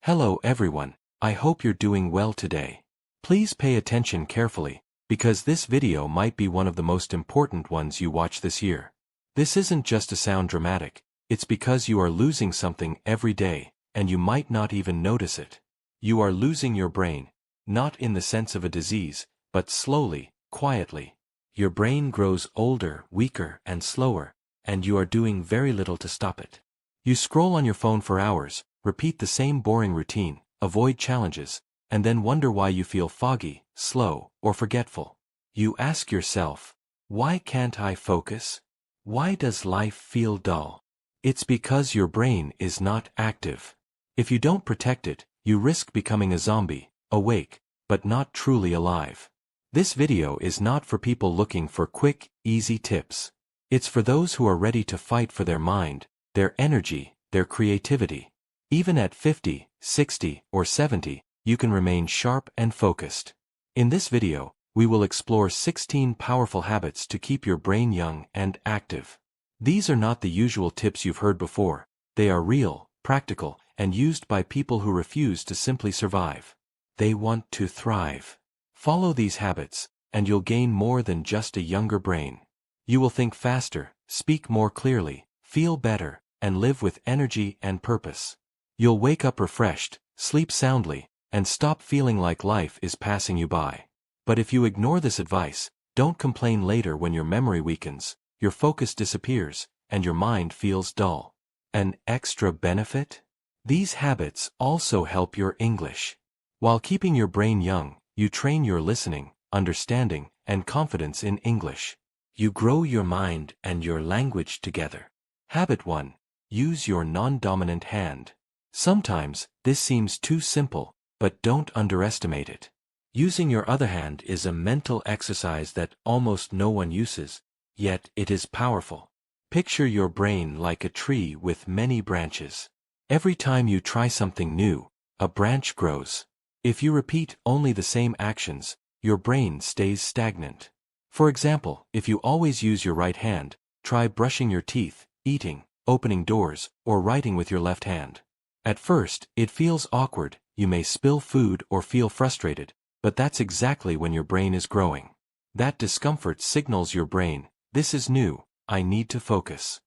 Hello everyone, I hope you're doing well today. Please pay attention carefully, because this video might be one of the most important ones you watch this year. This isn't just to sound dramatic, it's because you are losing something every day, and you might not even notice it. You are losing your brain, not in the sense of a disease, but slowly, quietly. Your brain grows older, weaker, and slower, and you are doing very little to stop it. You scroll on your phone for hours, repeat the same boring routine, avoid challenges, and then wonder why you feel foggy, slow, or forgetful. You ask yourself, why can't I focus? Why does life feel dull? It's because your brain is not active. If you don't protect it, you risk becoming a zombie, awake, but not truly alive. This video is not for people looking for quick, easy tips. It's for those who are ready to fight for their mind, their energy, their creativity. Even at 50, 60, or 70, you can remain sharp and focused. In this video, we will explore 16 powerful habits to keep your brain young and active. These are not the usual tips you've heard before. They are real, practical, and used by people who refuse to simply survive. They want to thrive. Follow these habits, and you'll gain more than just a younger brain. You will think faster, speak more clearly, feel better, and live with energy and purpose. You'll wake up refreshed, sleep soundly, and stop feeling like life is passing you by. But if you ignore this advice, don't complain later when your memory weakens, your focus disappears, and your mind feels dull. An extra benefit? These habits also help your English. While keeping your brain young, you train your listening, understanding, and confidence in English. You grow your mind and your language together. Habit 1. Use your non-dominant hand. Sometimes, this seems too simple, but don't underestimate it. Using your other hand is a mental exercise that almost no one uses, yet it is powerful. Picture your brain like a tree with many branches. Every time you try something new, a branch grows. If you repeat only the same actions, your brain stays stagnant. For example, if you always use your right hand, try brushing your teeth, eating, opening doors, or writing with your left hand. At first, it feels awkward, you may spill food or feel frustrated, but that's exactly when your brain is growing. That discomfort signals your brain, this is new, I need to focus.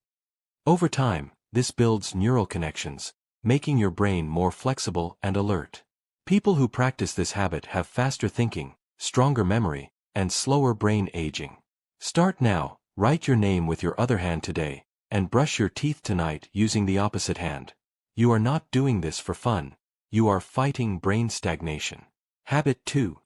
Over time, this builds neural connections, making your brain more flexible and alert. People who practice this habit have faster thinking, stronger memory, and slower brain aging. Start now, write your name with your other hand today, and brush your teeth tonight using the opposite hand. You are not doing this for fun. You are fighting brain stagnation. Habit 2.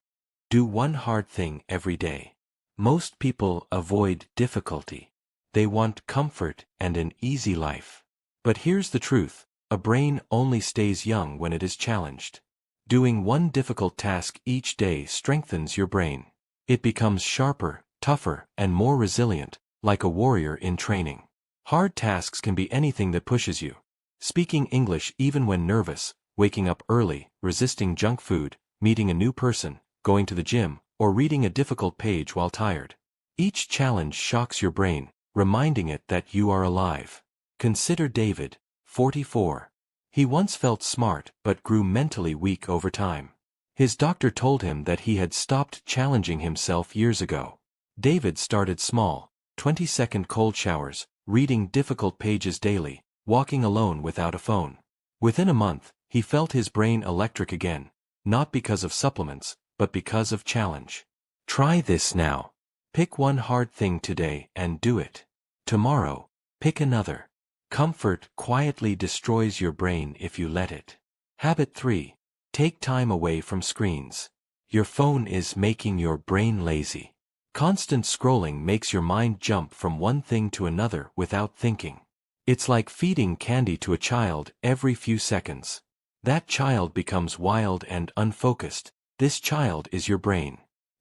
Do one hard thing every day. Most people avoid difficulty. They want comfort and an easy life. But here's the truth, a brain only stays young when it is challenged. Doing one difficult task each day strengthens your brain. It becomes sharper, tougher, and more resilient, like a warrior in training. Hard tasks can be anything that pushes you. Speaking English even when nervous, waking up early, resisting junk food, meeting a new person, going to the gym, or reading a difficult page while tired. Each challenge shocks your brain, reminding it that you are alive. Consider David, 44. He once felt smart but grew mentally weak over time. His doctor told him that he had stopped challenging himself years ago. David started small, 20-second cold showers, reading difficult pages daily, walking alone without a phone. Within a month, he felt his brain electric again, not because of supplements, but because of challenge. Try this now. Pick one hard thing today and do it. Tomorrow, pick another. Comfort quietly destroys your brain if you let it. Habit 3. Take time away from screens. Your phone is making your brain lazy. Constant scrolling makes your mind jump from one thing to another without thinking. It's like feeding candy to a child every few seconds. That child becomes wild and unfocused. This child is your brain.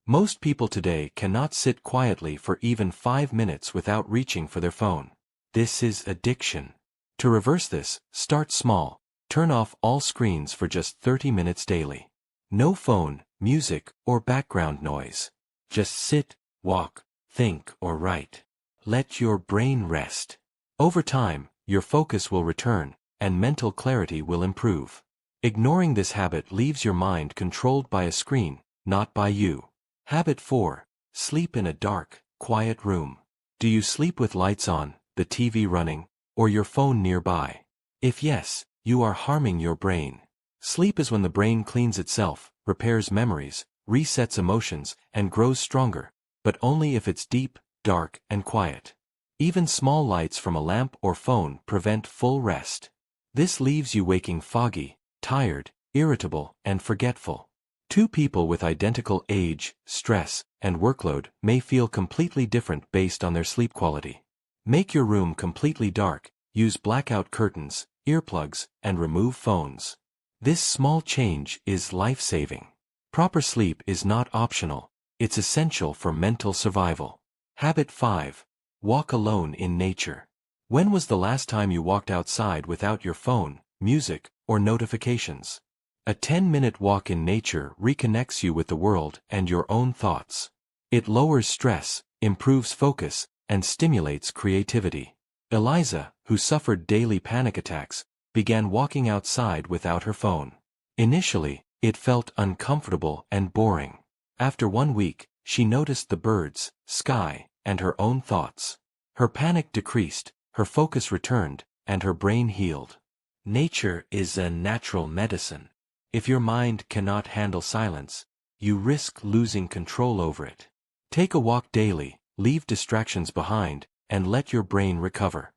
Most people today cannot sit quietly for even 5 minutes without reaching for their phone. This is addiction. To reverse this, start small. Turn off all screens for just 30 minutes daily. No phone, music, or background noise. Just sit, walk, think, or write. Let your brain rest. Over time, your focus will return, and mental clarity will improve. Ignoring this habit leaves your mind controlled by a screen, not by you. Habit 4. Sleep in a dark, quiet room. Do you sleep with lights on, the TV running, or your phone nearby? If yes, you are harming your brain. Sleep is when the brain cleans itself, repairs memories, resets emotions, and grows stronger, but only if it's deep, dark, and quiet. Even small lights from a lamp or phone prevent full rest. This leaves you waking foggy, tired, irritable, and forgetful. Two people with identical age, stress, and workload may feel completely different based on their sleep quality. Make your room completely dark, use blackout curtains, earplugs, and remove phones. This small change is life-saving. Proper sleep is not optional, it's essential for mental survival. Habit 5. Walk alone in nature. When was the last time you walked outside without your phone, music, or notifications? A 10-minute walk in nature reconnects you with the world and your own thoughts. It lowers stress, improves focus, and stimulates creativity. Eliza, who suffered daily panic attacks, began walking outside without her phone. Initially, it felt uncomfortable and boring. After 1 week, she noticed the birds, sky, and her own thoughts. Her panic decreased, her focus returned, and her brain healed. Nature is a natural medicine. If your mind cannot handle silence, you risk losing control over it. Take a walk daily, leave distractions behind, and let your brain recover.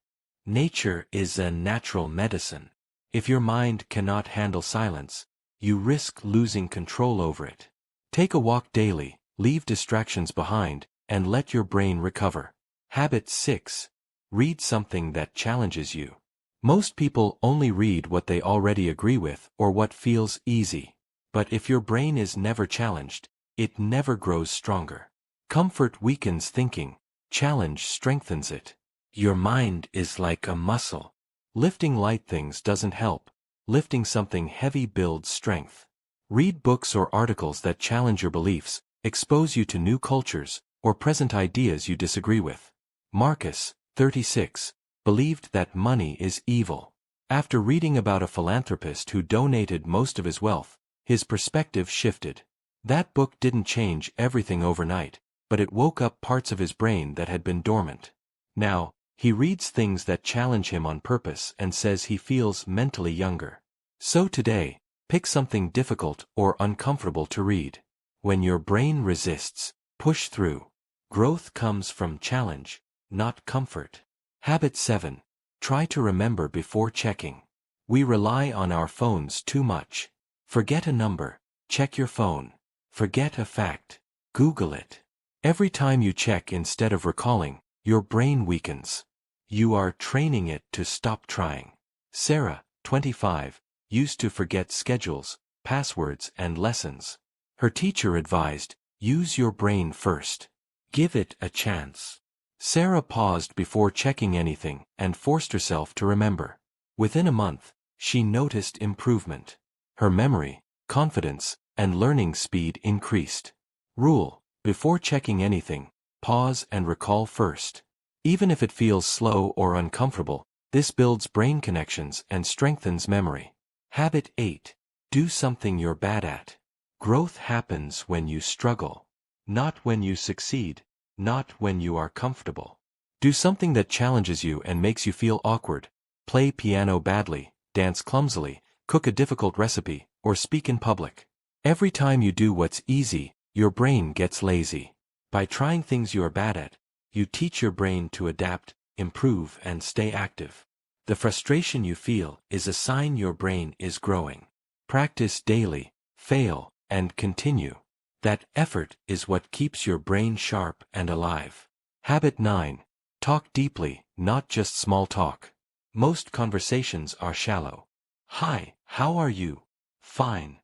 Nature is a natural medicine. If your mind cannot handle silence, you risk losing control over it. Take a walk daily, leave distractions behind, and let your brain recover. Habit 6. Read something that challenges you. Most people only read what they already agree with or what feels easy. But if your brain is never challenged, it never grows stronger. Comfort weakens thinking, challenge strengthens it. Your mind is like a muscle. Lifting light things doesn't help. Lifting something heavy builds strength. Read books or articles that challenge your beliefs, expose you to new cultures, or present ideas you disagree with. Marcus, 36, believed that money is evil. After reading about a philanthropist who donated most of his wealth, his perspective shifted. That book didn't change everything overnight, but it woke up parts of his brain that had been dormant. Now, he reads things that challenge him on purpose and says he feels mentally younger. So today, pick something difficult or uncomfortable to read. When your brain resists, push through. Growth comes from challenge, not comfort. Habit 7. Try to remember before checking. We rely on our phones too much. Forget a number, check your phone. Forget a fact, Google it. Every time you check instead of recalling, your brain weakens. You are training it to stop trying. Sarah, 25, used to forget schedules, passwords, and lessons. Her teacher advised, use your brain first. Give it a chance. Sarah paused before checking anything and forced herself to remember. Within a month, she noticed improvement. Her memory, confidence, and learning speed increased. Rule: before checking anything, pause and recall first. Even if it feels slow or uncomfortable, this builds brain connections and strengthens memory. Habit 8. Do something you're bad at. Growth happens when you struggle, not when you succeed, not when you are comfortable. Do something that challenges you and makes you feel awkward. Play piano badly, dance clumsily, cook a difficult recipe, or speak in public. Every time you do what's easy, your brain gets lazy. By trying things you are bad at, you teach your brain to adapt, improve, and stay active. The frustration you feel is a sign your brain is growing. Practice daily, fail, and continue. That effort is what keeps your brain sharp and alive. Habit 9. Talk deeply, not just small talk. Most conversations are shallow. Hi, how are you? Fine.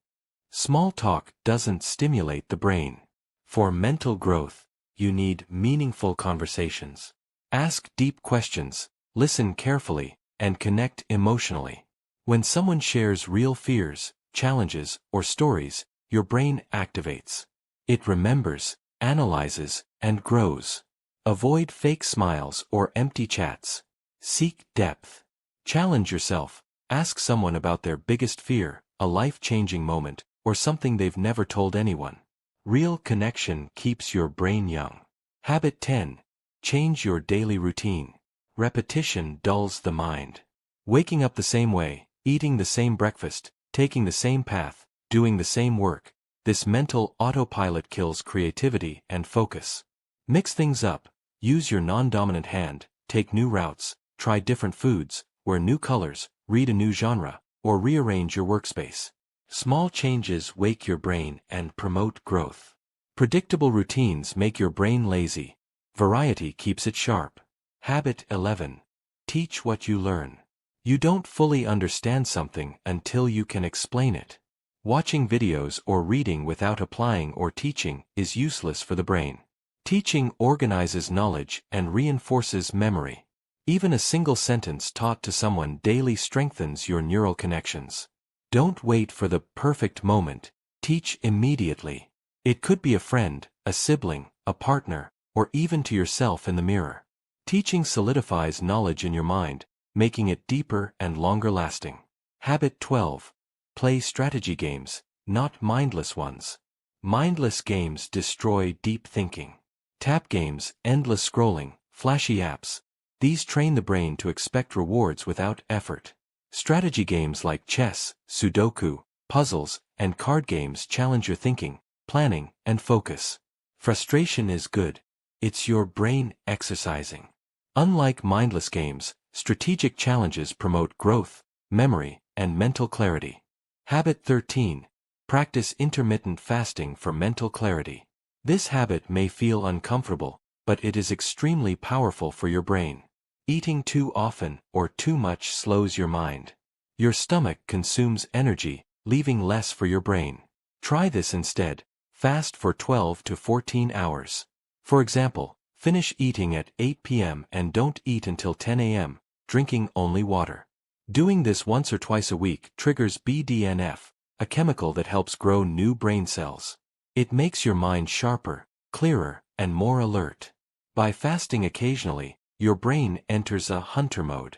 Small talk doesn't stimulate the brain. For mental growth, you need meaningful conversations. Ask deep questions, listen carefully, and connect emotionally. When someone shares real fears, challenges, or stories, your brain activates. It remembers, analyzes, and grows. Avoid fake smiles or empty chats. Seek depth. Challenge yourself. Ask someone about their biggest fear, a life-changing moment, or something they've never told anyone. Real connection keeps your brain young. Habit 10. Change your daily routine. Repetition dulls the mind. Waking up the same way, eating the same breakfast, taking the same path, doing the same work, this mental autopilot kills creativity and focus. Mix things up. Use your non-dominant hand, take new routes, try different foods, wear new colors, read a new genre, or rearrange your workspace. Small changes wake your brain and promote growth. Predictable routines make your brain lazy. Variety keeps it sharp. Habit 11. Teach what you learn. You don't fully understand something until you can explain it. Watching videos or reading without applying or teaching is useless for the brain. Teaching organizes knowledge and reinforces memory. Even a single sentence taught to someone daily strengthens your neural connections. Don't wait for the perfect moment. Teach immediately. It could be a friend, a sibling, a partner, or even to yourself in the mirror. Teaching solidifies knowledge in your mind, making it deeper and longer lasting. Habit 12. Play strategy games, not mindless ones. Mindless games destroy deep thinking. Tap games, endless scrolling, flashy apps. These train the brain to expect rewards without effort. Strategy games like chess, Sudoku, puzzles, and card games challenge your thinking, planning, and focus. Frustration is good. It's your brain exercising. Unlike mindless games, strategic challenges promote growth, memory, and mental clarity. Habit 13. Practice intermittent fasting for mental clarity. This habit may feel uncomfortable, but it is extremely powerful for your brain. Eating too often or too much slows your mind. Your stomach consumes energy, leaving less for your brain. Try this instead. Fast for 12 to 14 hours. For example, finish eating at 8 p.m. and don't eat until 10 a.m., drinking only water. Doing this once or twice a week triggers BDNF, a chemical that helps grow new brain cells. It makes your mind sharper, clearer, and more alert. By fasting occasionally, your brain enters a hunter mode.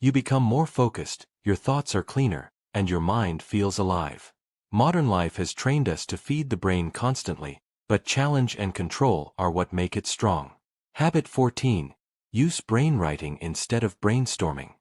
You become more focused, your thoughts are cleaner, and your mind feels alive. Modern life has trained us to feed the brain constantly, but challenge and control are what make it strong. Habit 14. Use brainwriting instead of brainstorming.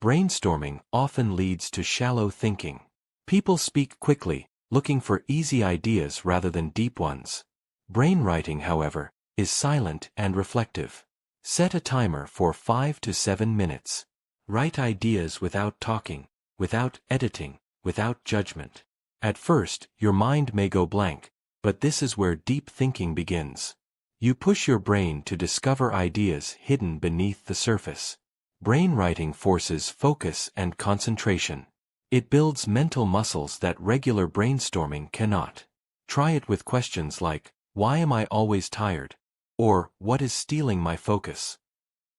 Brainstorming often leads to shallow thinking. People speak quickly, looking for easy ideas rather than deep ones. Brainwriting, however, is silent and reflective. Set a timer for 5 to 7 minutes. Write ideas without talking, without editing, without judgment. At first, your mind may go blank, but this is where deep thinking begins. You push your brain to discover ideas hidden beneath the surface. Brainwriting forces focus and concentration. It builds mental muscles that regular brainstorming cannot. Try it with questions like, why am I always tired? Or, what is stealing my focus?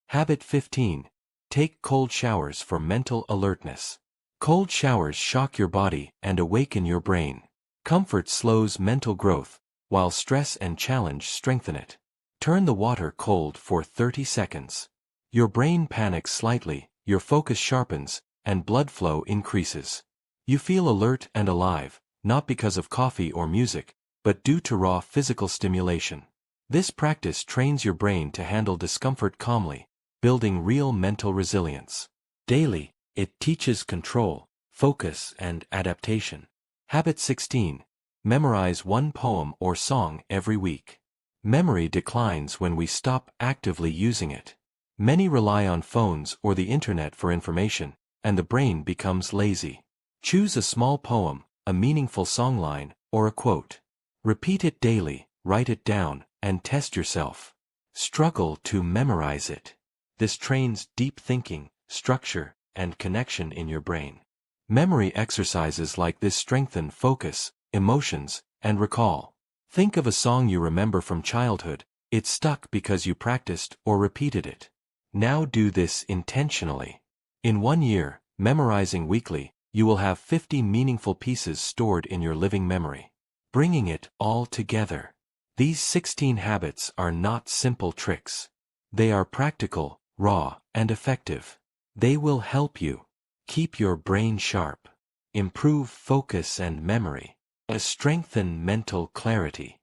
Habit 15. Take cold showers for mental alertness. Cold showers shock your body and awaken your brain. Comfort slows mental growth, while stress and challenge strengthen it. Turn the water cold for 30 seconds. Your brain panics slightly, your focus sharpens, and blood flow increases. You feel alert and alive, not because of coffee or music, but due to raw physical stimulation. This practice trains your brain to handle discomfort calmly, building real mental resilience. Daily, it teaches control, focus, and adaptation. Habit 16. Memorize one poem or song every week. Memory declines when we stop actively using it. Many rely on phones or the internet for information, and the brain becomes lazy. Choose a small poem, a meaningful songline, or a quote. Repeat it daily, write it down, and test yourself. Struggle to memorize it. This trains deep thinking, structure, and connection in your brain. Memory exercises like this strengthen focus, emotions, and recall. Think of a song you remember from childhood. It stuck because you practiced or repeated it. Now do this intentionally. In 1 year, memorizing weekly, you will have 50 meaningful pieces stored in your living memory. Bringing it all together. These 16 habits are not simple tricks. They are practical, raw, and effective. They will help you keep your brain sharp, improve focus and memory, strengthen mental clarity,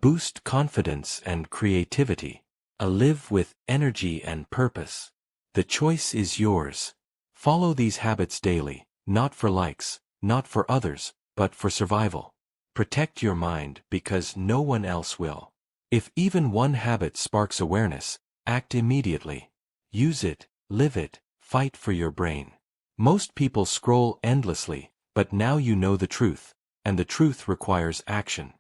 boost confidence and creativity, live with energy and purpose. The choice is yours. Follow these habits daily, not for likes, not for others, but for survival. Protect your mind because no one else will. If even one habit sparks awareness, act immediately. Use it, live it, fight for your brain. Most people scroll endlessly, but now you know the truth, and the truth requires action.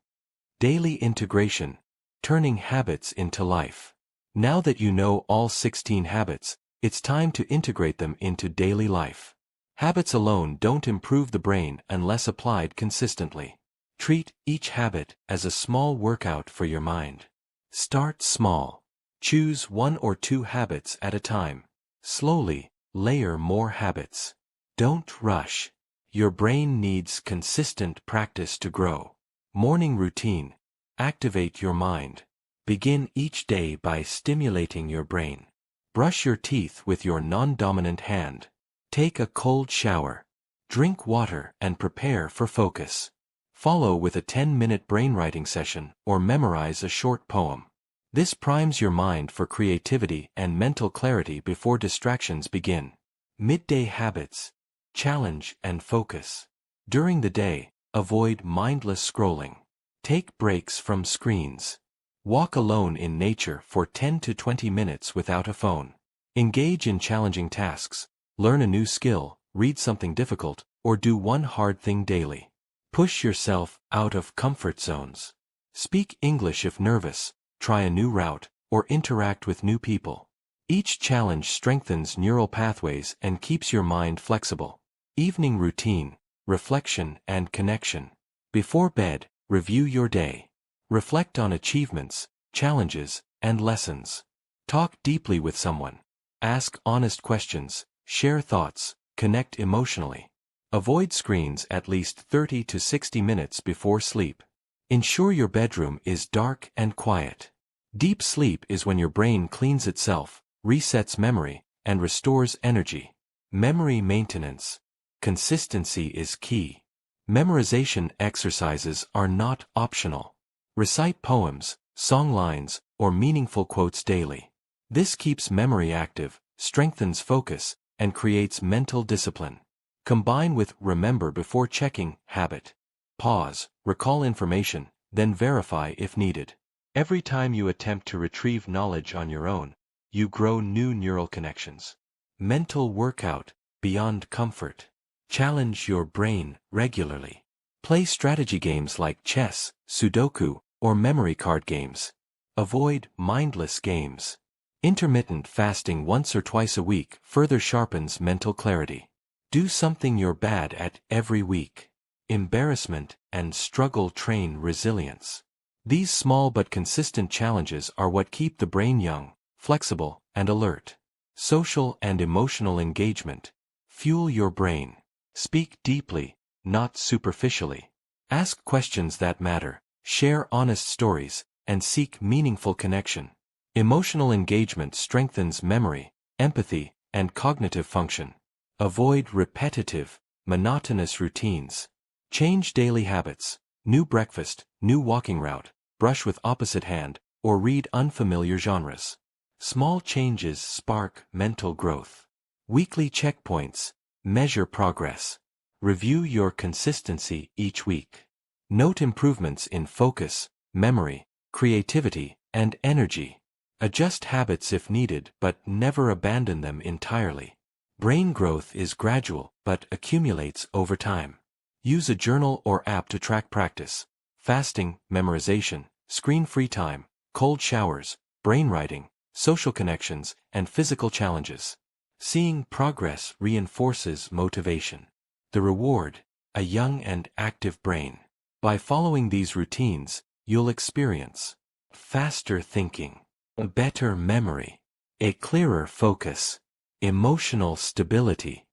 Daily integration, turning habits into life. Now that you know all 16 habits, it's time to integrate them into daily life. Habits alone don't improve the brain unless applied consistently. Treat each habit as a small workout for your mind. Start small. Choose 1 or 2 habits at a time. Slowly, layer more habits. Don't rush. Your brain needs consistent practice to grow. Morning routine. Activate your mind. Begin each day by stimulating your brain. Brush your teeth with your non-dominant hand. Take a cold shower. Drink water and prepare for focus. Follow with a 10-minute brainwriting session or memorize a short poem. This primes your mind for creativity and mental clarity before distractions begin. Midday habits. Challenge and focus. During the day, avoid mindless scrolling. Take breaks from screens. Walk alone in nature for 10 to 20 minutes without a phone. Engage in challenging tasks. Learn a new skill, read something difficult, or do one hard thing daily. Push yourself out of comfort zones. Speak English if nervous, try a new route, or interact with new people. Each challenge strengthens neural pathways and keeps your mind flexible. Evening routine, reflection and connection. Before bed, review your day. Reflect on achievements, challenges, and lessons. Talk deeply with someone. Ask honest questions, share thoughts, connect emotionally. Avoid screens at least 30 to 60 minutes before sleep. Ensure your bedroom is dark and quiet. Deep sleep is when your brain cleans itself, resets memory, and restores energy. Memory maintenance. Consistency is key. Memorization exercises are not optional. Recite poems, song lines, or meaningful quotes daily. This keeps memory active, strengthens focus, and creates mental discipline. Combine with remember before checking habit. Pause, recall information, then verify if needed. Every time you attempt to retrieve knowledge on your own, you grow new neural connections. Mental workout, beyond comfort. Challenge your brain regularly. Play strategy games like chess, Sudoku, or memory card games. Avoid mindless games. Intermittent fasting once or twice a week further sharpens mental clarity. Do something you're bad at every week. Embarrassment and struggle train resilience. These small but consistent challenges are what keep the brain young, flexible, and alert. Social and emotional engagement. Fuel your brain. Speak deeply, not superficially. Ask questions that matter, share honest stories, and seek meaningful connection. Emotional engagement strengthens memory, empathy, and cognitive function. Avoid repetitive, monotonous routines. Change daily habits. New breakfast, new walking route, brush with opposite hand, or read unfamiliar genres. Small changes spark mental growth. Weekly checkpoints. Measure progress. Review your consistency each week. Note improvements in focus, memory, creativity, and energy. Adjust habits if needed, but never abandon them entirely. Brain growth is gradual, but accumulates over time. Use a journal or app to track progress. Fasting, memorization, screen-free time, cold showers, brainwriting, social connections, and physical challenges. Seeing progress reinforces motivation. The reward, a young and active brain. By following these routines, you'll experience faster thinking, better memory, a clearer focus, emotional stability,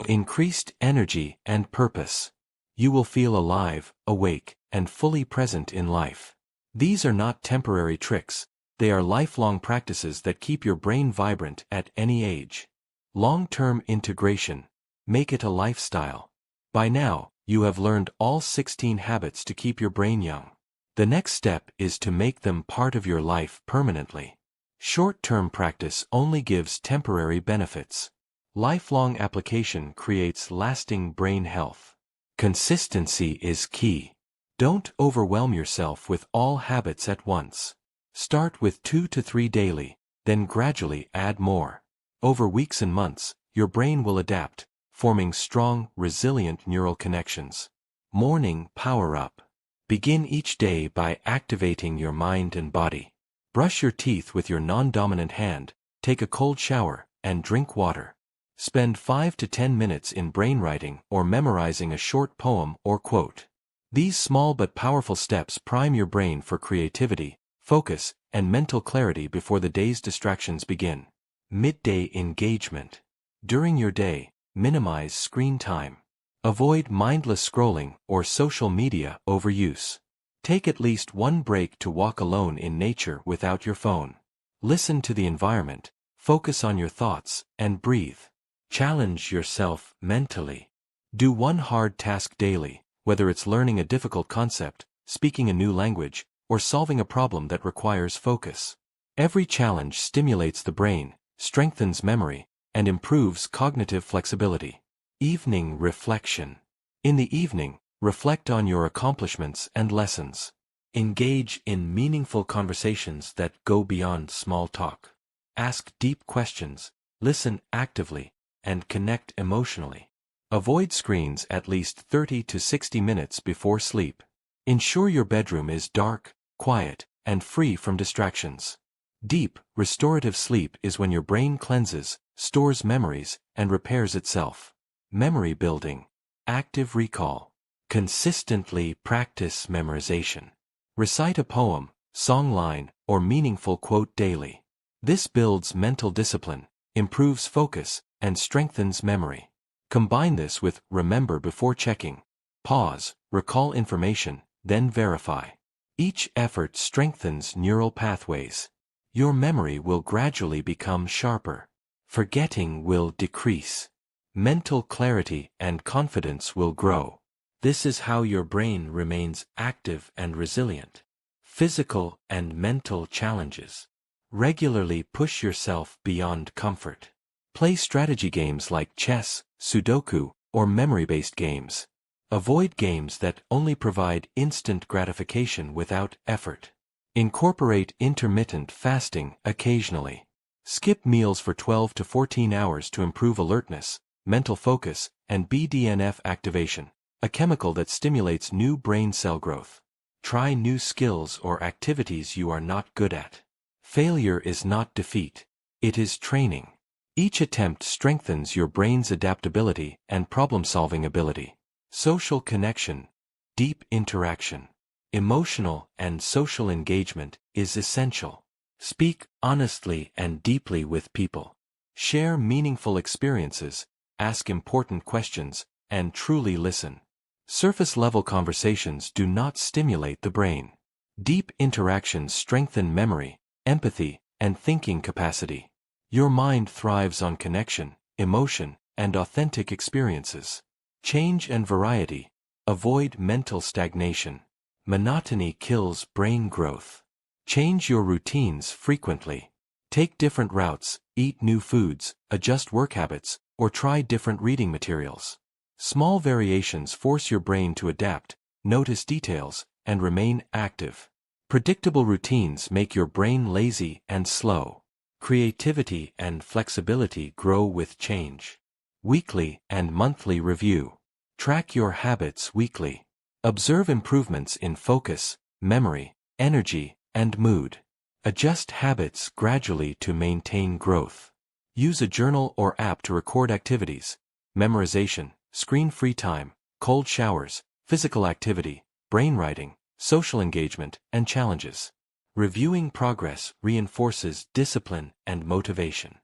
increased energy and purpose. You will feel alive, awake, and fully present in life. These are not temporary tricks, they are lifelong practices that keep your brain vibrant at any age. Long-term integration. Make it a lifestyle. By now, You have learned all 16 habits to keep your brain young. The next step is to make them part of your life permanently. Short-term practice only gives temporary benefits. Lifelong application creates lasting brain health. Consistency is key. Don't overwhelm yourself with all habits at once. Start with 2 to 3 daily, then gradually add more. Over weeks and months, your brain will adapt, forming strong, resilient neural connections. Morning power-up. Begin each day by activating your mind and body. Brush your teeth with your non-dominant hand, take a cold shower, and drink water. Spend 5 to 10 minutes in brainwriting or memorizing a short poem or quote. These small but powerful steps prime your brain for creativity, focus, and mental clarity before the day's distractions begin. Midday engagement. During your day, minimize screen time. Avoid mindless scrolling or social media overuse. Take at least one break to walk alone in nature without your phone. Listen to the environment, focus on your thoughts, and breathe. Challenge yourself mentally. Do one hard task daily, whether it's learning a difficult concept, speaking a new language, or solving a problem that requires focus. Every challenge stimulates the brain, strengthens memory, and improves cognitive flexibility. Evening reflection. In the evening, reflect on your accomplishments and lessons. Engage in meaningful conversations that go beyond small talk. Ask deep questions, listen actively, and connect emotionally. Avoid screens at least 30 to 60 minutes before sleep. Ensure your bedroom is dark, quiet, and free from distractions. Deep, restorative sleep is when your brain cleanses, stores memories, and repairs itself. Memory building. Active recall. Consistently practice memorization. Recite a poem, song line, or meaningful quote daily. This builds mental discipline, improves focus, and strengthens memory. Combine this with remember before checking. Pause, recall information, then verify. Each effort strengthens neural pathways. Your memory will gradually become sharper. Forgetting will decrease. Mental clarity and confidence will grow. This is how your brain remains active and resilient. Physical and mental challenges. Regularly push yourself beyond comfort. Play strategy games like chess, Sudoku, or memory-based games. Avoid games that only provide instant gratification without effort. Incorporate intermittent fasting occasionally. Skip meals for 12 to 14 hours to improve alertness, mental focus, and BDNF activation, a chemical that stimulates new brain cell growth. Try new skills or activities you are not good at. Failure is not defeat. It is training. Each attempt strengthens your brain's adaptability and problem-solving ability. Social connection. Deep interaction. Emotional and social engagement is essential. Speak honestly and deeply with people. Share meaningful experiences, ask important questions, and truly listen. Surface-level conversations do not stimulate the brain. Deep interactions strengthen memory, empathy, and thinking capacity. Your mind thrives on connection, emotion, and authentic experiences. Change and variety. Avoid mental stagnation. Monotony kills brain growth. Change your routines frequently. Take different routes, eat new foods, adjust work habits, or try different reading materials. Small variations force your brain to adapt, notice details, and remain active. Predictable routines make your brain lazy and slow. Creativity and flexibility grow with change. Weekly and monthly review. Track your habits weekly. Observe improvements in focus, memory, energy, and mood. Adjust habits gradually to maintain growth. Use a journal or app to record activities, memorization, screen-free time, cold showers, physical activity, brainwriting, social engagement, and challenges. Reviewing progress reinforces discipline and motivation.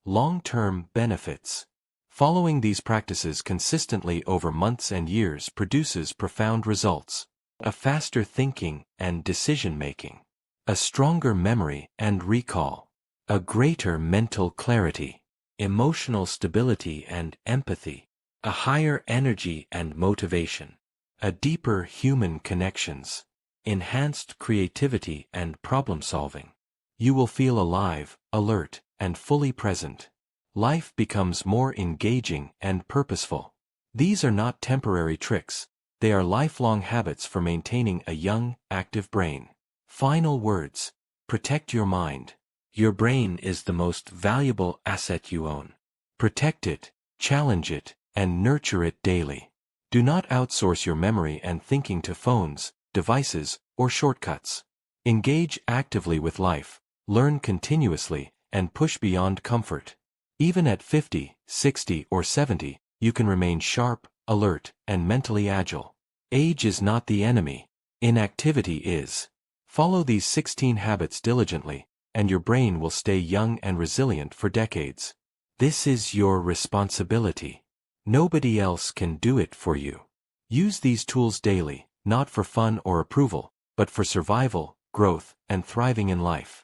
Long-term benefits. Following these practices consistently over months and years produces profound results. A faster thinking and decision-making. A stronger memory and recall. A greater mental clarity. Emotional stability and empathy. a higher energy and motivation, a deeper human connections, enhanced creativity and problem-solving. You will feel alive, alert, and fully present. Life becomes more engaging and purposeful. These are not temporary tricks, they are lifelong habits for maintaining a young, active brain. Final words. Protect your mind. Your brain is the most valuable asset you own. Protect it, challenge it, and nurture it daily. Do not outsource your memory and thinking to phones, devices, or shortcuts. Engage actively with life, learn continuously, and push beyond comfort. Even at 50, 60, or 70, you can remain sharp, alert, and mentally agile. Age is not the enemy. Inactivity is. Follow these 16 habits diligently, and your brain will stay young and resilient for decades. This is your responsibility. Nobody else can do it for you. Use these tools daily, not for fun or approval, but for survival, growth, and thriving in life.